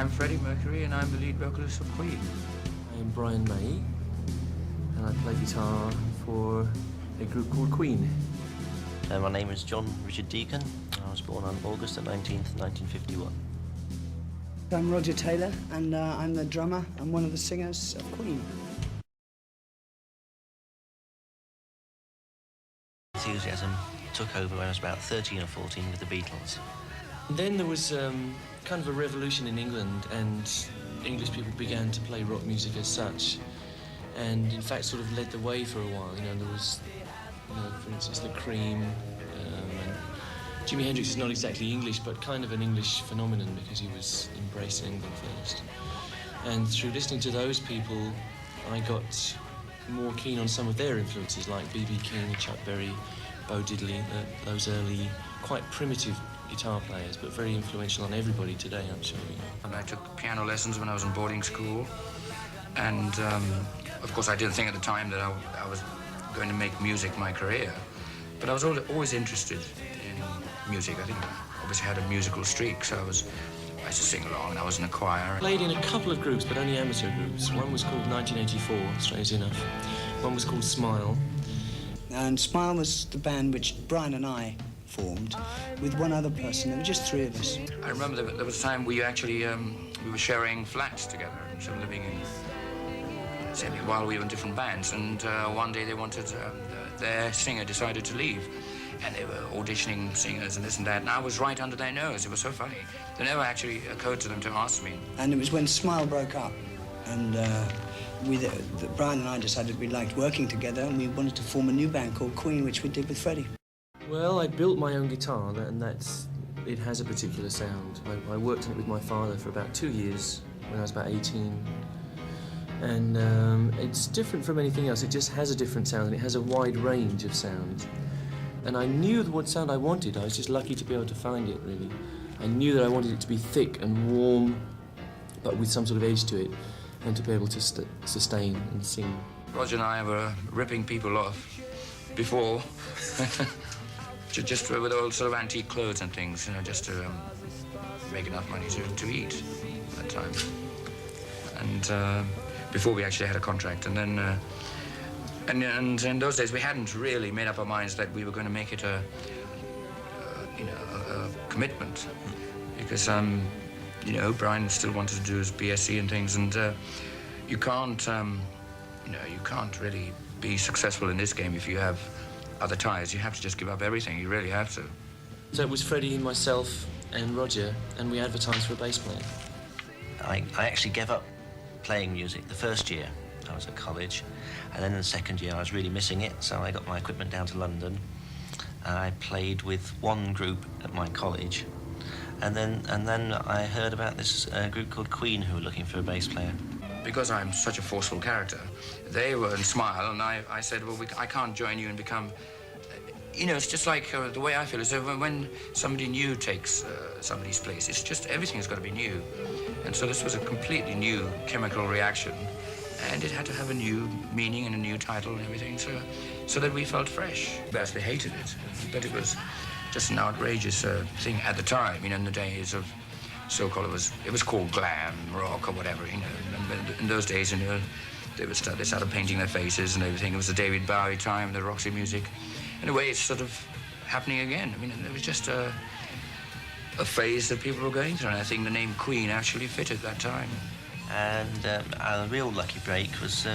I'm Freddie Mercury and I'm the lead vocalist of Queen. I am Brian May and I play guitar for a group called Queen. My name is John Richard Deacon. I was born on August the 19th, 1951. I'm Roger Taylor and I'm the drummer and one of the singers of Queen. Enthusiasm took over when I was about 13 or 14 with the Beatles. Then there was kind of a revolution in England, and English people began to play rock music as such, and in fact sort of led the way for a while. You know, there was, for instance, the Cream, and Jimi Hendrix is not exactly English, but kind of an English phenomenon because he was embracing England first. And through listening to those people, I got more keen on some of their influences, like B.B. King, Chuck Berry, Bo Diddley, those early, quite primitive guitar players, but very influential on everybody today, I'm sure. And I took piano lessons when I was in boarding school, and of course I didn't think at the time that I was going to make music my career, but I was always interested in music. I think I obviously had a musical streak, so I used to sing along, and I was in a choir. I played in a couple of groups, but only amateur groups. One was called 1984, strangely enough. One was called Smile. And Smile was the band which Brian and I formed with one other person. There were just three of us. I remember there was a time we actually we were sharing flats together, so living in while we were in different bands. And one day they wanted their singer decided to leave, and they were auditioning singers and this and that. And I was right under their nose. It was so funny. It never actually occurred to them to ask me. And it was when Smile broke up, and Brian and I decided we liked working together, and we wanted to form a new band called Queen, which we did with Freddie. Well, I built my own guitar, and it has a particular sound. I worked on it with my father for about 2 years when I was about 18. And it's different from anything else. It just has a different sound, and it has a wide range of sound. And I knew what sound I wanted. I was just lucky to be able to find it, really. I knew that I wanted it to be thick and warm, but with some sort of edge to it, and to be able to sustain and sing. Roger and I were ripping people off before, just with all sort of antique clothes and things, just to make enough money to eat at that time. And before we actually had a contract, and then and in those days we hadn't really made up our minds that we were going to make it a commitment, because Brian still wanted to do his BSc and things, and you can't really be successful in this game if you have other ties. You have to just give up everything. You really have to. So it was Freddie, myself, and Roger, and we advertised for a bass player. I actually gave up playing music the first year. I was at college, and then the second year I was really missing it, so I got my equipment down to London. I played with one group at my college, and then I heard about this group called Queen who were looking for a bass player. Because I'm such a forceful character, they were in Smile, and I said, well, I can't join you and become... it's just like the way I feel is that when somebody new takes somebody's place, it's just everything's got to be new. And so this was a completely new chemical reaction, and it had to have a new meaning and a new title and everything, so that we felt fresh. We actually hated it, but it was just an outrageous thing at the time, in the days of so-called, it was called glam rock or whatever, And in those days, they started painting their faces and everything. It was the David Bowie time, the Roxy music. In a way, it's sort of happening again. It was just a phase that people were going through, and I think the name Queen actually fitted that time. And our real lucky break was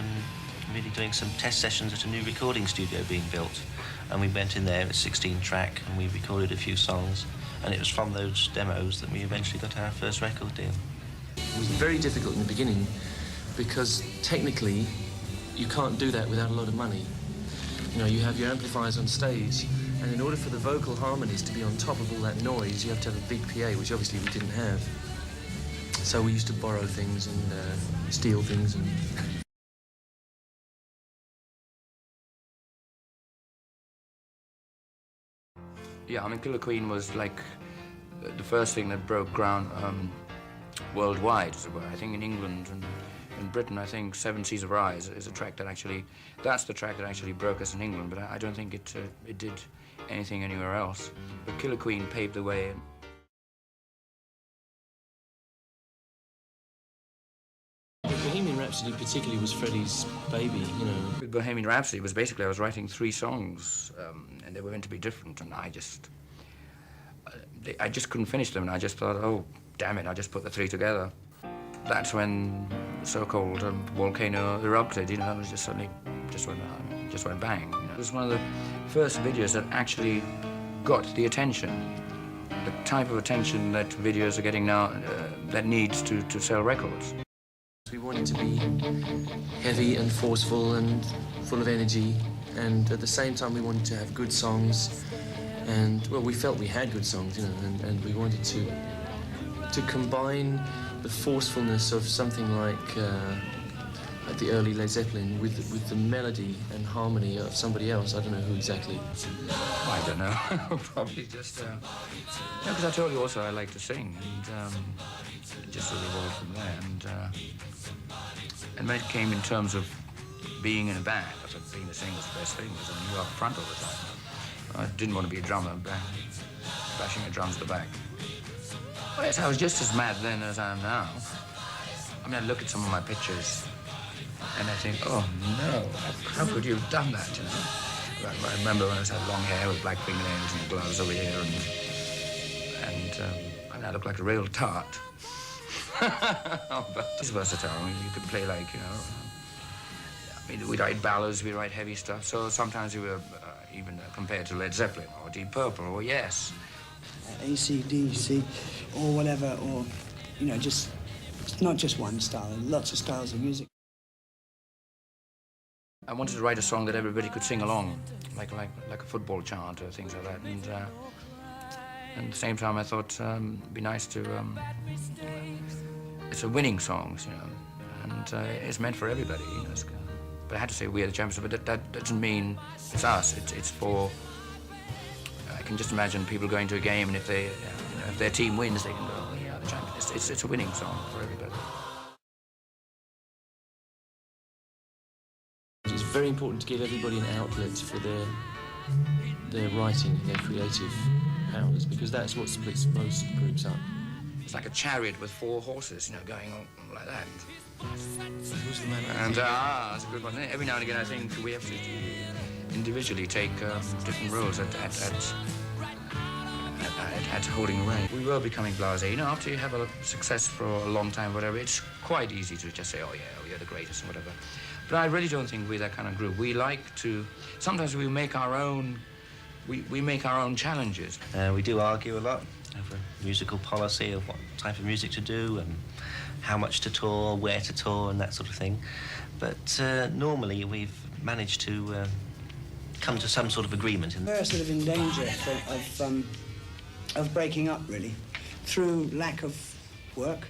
really doing some test sessions at a new recording studio being built. And we went in there, it was 16-track, and we recorded a few songs. And it was from those demos that we eventually got our first record deal. It was very difficult in the beginning because technically you can't do that without a lot of money. You have your amplifiers on stage, and in order for the vocal harmonies to be on top of all that noise, you have to have a big PA, which obviously we didn't have. So we used to borrow things and steal things. And yeah, Killer Queen was like the first thing that broke ground worldwide, as it were. I think in England and in Britain, I think Seven Seas of Rhye is a track that that's the track that actually broke us in England, but I don't think it did anything anywhere else. But Killer Queen paved the way. Rhapsody particularly was Freddie's baby, you know. With Bohemian Rhapsody, it was basically I was writing 3 songs, and they were meant to be different, and I just couldn't finish them, and I just thought, oh, damn it, I just put the 3 together. That's when the so-called volcano erupted, you know, it was just suddenly just went bang. You know. It was one of the first videos that actually got the attention, the type of attention that videos are getting now that needs to sell records. We wanted to be heavy and forceful and full of energy, and at the same time we wanted to have good songs, and well, we felt we had good songs, you know, and we wanted to combine the forcefulness of something like the early Led Zeppelin with the melody and harmony of somebody else. I don't know who exactly. I don't know. Probably just because I told you also I like to sing, and it just sort of evolved from there. And when it came in terms of being in a band, I thought being a singer was the best thing, because I mean, you're up front all the time. I didn't want to be a drummer, bashing the drums at the back. Well, yes, I was just as mad then as I am now. I mean, I look at some of my pictures, and I think, oh no, how could you have done that, you know? I remember when I had long hair with black fingernails and gloves over here, and I looked like a real tart. But it's versatile. I mean, you could play like, you know, I mean, we write ballads, we write heavy stuff, so sometimes we were even compared to Led Zeppelin or Deep Purple or Yes. AC/DC or whatever, or, you know, just, it's not just one style, lots of styles of music. I wanted to write a song that everybody could sing along, like a football chant or things like that. And at the same time, I thought it'd be nice to. It's a winning song, you know, and it's meant for everybody. You know, but I had to say we are the champions. But that doesn't mean it's us. It's for. I can just imagine people going to a game, and if they, you know, if their team wins, they can go, oh, yeah, the champions. It's a winning song for everybody. It's very important to give everybody an outlet for their writing, their creative powers, because that's what splits most groups up. It's like a chariot with 4 horses, you know, going on like that. Who's the man? And that's a good one. Every now and again, I think we have to individually take different roles at holding a range. We were becoming blasé. You know, after you have a success for a long time, whatever, it's quite easy to just say, oh yeah, you're the greatest and whatever. But I really don't think we're that kind of group. We like to. Sometimes we make our own. We make our own challenges. We do argue a lot over musical policy of what type of music to do and how much to tour, where to tour, and that sort of thing. But normally we've managed to come to some sort of agreement. We're sort of in danger of breaking up, really, through lack of work,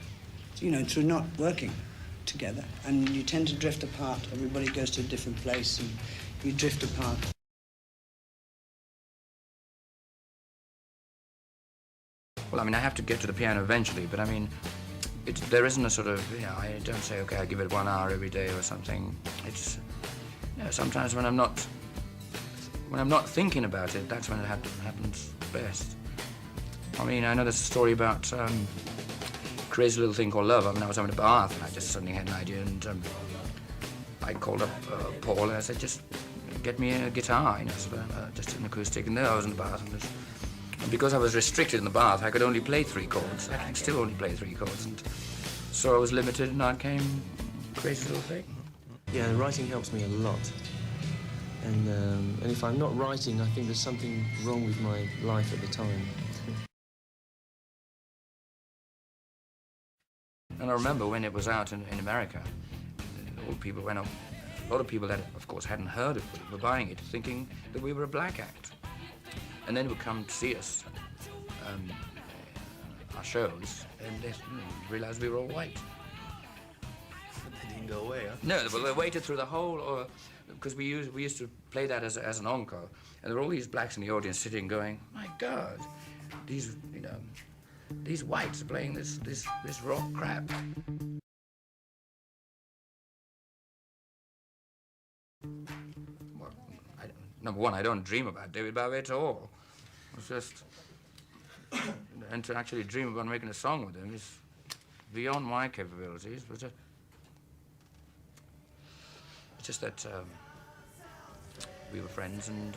you know, through not working together. And you tend to drift apart. Everybody goes to a different place and you drift apart. Well, I mean, I have to get to the piano eventually, but I mean, there isn't a sort of, you know, I don't say, okay, I give it 1 hour every day or something. It's, you know, sometimes when I'm not thinking about it, that's when it happens best. I mean, I know there's a story about crazy little thing called love. I mean, I was having a bath and I just suddenly had an idea, and I called up Paul and I said, just get me a guitar, you know, sort of, just an acoustic. And there I was in the bath, and because I was restricted in the bath, I could only play 3 chords. I can still only play 3 chords, and so I was limited, and out came crazy little thing. Yeah, writing helps me a lot. And if I'm not writing, I think there's something wrong with my life at the time. And I remember when it was out in America, all people went up. A lot of people that, of course, hadn't heard of it were buying it, thinking that we were a black act. And then would come to see us, our shows, and they realized we were all white. They didn't go away, huh? No, well, they waited through the whole, because we used to play that as an encore, and there were all these blacks in the audience sitting, going, "My God, these these whites are playing this rock crap." Well, number one, I don't dream about David Bowie at all. It's just, and to actually dream about making a song with him is beyond my capabilities. But just that we were friends, and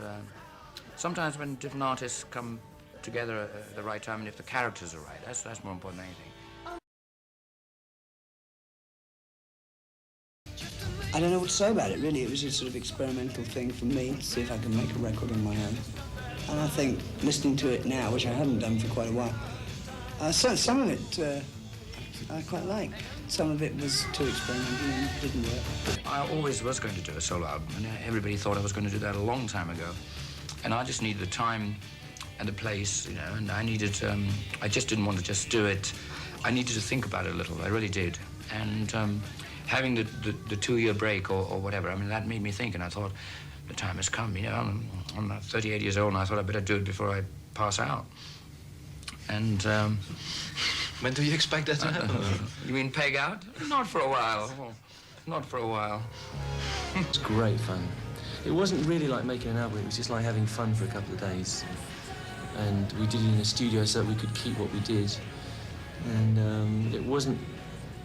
sometimes when different artists come together at the right time, and if the characters are right, that's more important than anything. I don't know what to say about it, really. It was a sort of experimental thing for me to see if I could make a record on my own. And I think listening to it now, which I haven't done for quite a while, some of it I quite like. Some of it was too experimental and didn't work. I always was going to do a solo album, and everybody thought I was going to do that a long time ago. And I just needed the time and the place, you know, and I needed, I just didn't want to just do it. I needed to think about it a little, I really did. And having the 2-year break or whatever, I mean, that made me think, and I thought, the time has come, you know, I'm 38 years old, and I thought I'd better do it before I pass out. And when do you expect that to happen? You mean peg out? Not for a while. Not for a while. It's great fun. It wasn't really like making an album, it was just like having fun for a couple of days. And we did it in a studio so that we could keep what we did. And it wasn't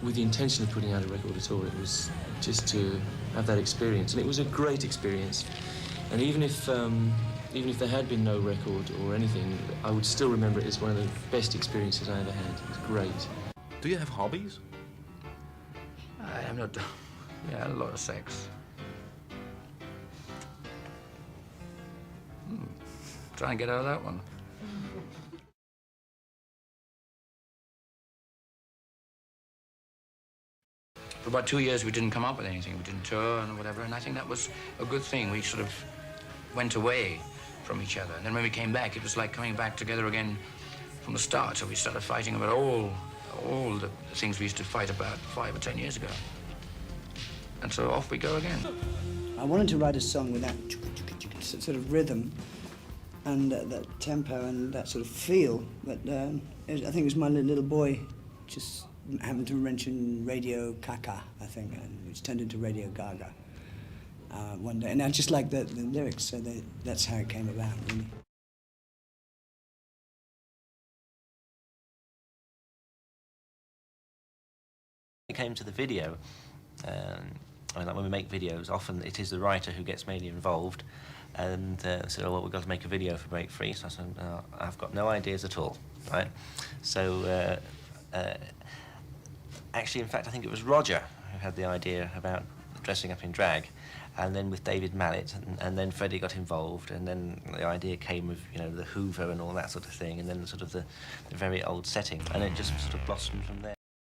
with the intention of putting out a record at all, it was just to have that experience. And it was a great experience. And even if there had been no record or anything, I would still remember it as one of the best experiences I ever had. It was great. Do you have hobbies? I have not. Yeah, a lot of sex. Try and get out of that one. For about 2 years, we didn't come up with anything. We didn't tour and whatever, and I think that was a good thing. We sort of went away from each other. And then when we came back, it was like coming back together again from the start. So we started fighting about all the things we used to fight about 5 or 10 years ago. And so off we go again. I wanted to write a song with that sort of rhythm and that tempo and that sort of feel. But I think it was my little boy just happened to mention Radio Kaka, I think, which turned into Radio Gaga one day. And I just liked the lyrics, so that's how it came about, really. It came to the video. I mean, like when we make videos, often it is the writer who gets mainly involved, and said, "Oh, well, we've got to make a video for Break Free." So I said, "I've got no ideas at all, right?" So actually, in fact, I think it was Roger who had the idea about dressing up in drag, and then with David Mallet, and then Freddie got involved, and then the idea came of, you know, the Hoover and all that sort of thing, and then sort of the very old setting, and it just sort of blossomed from there.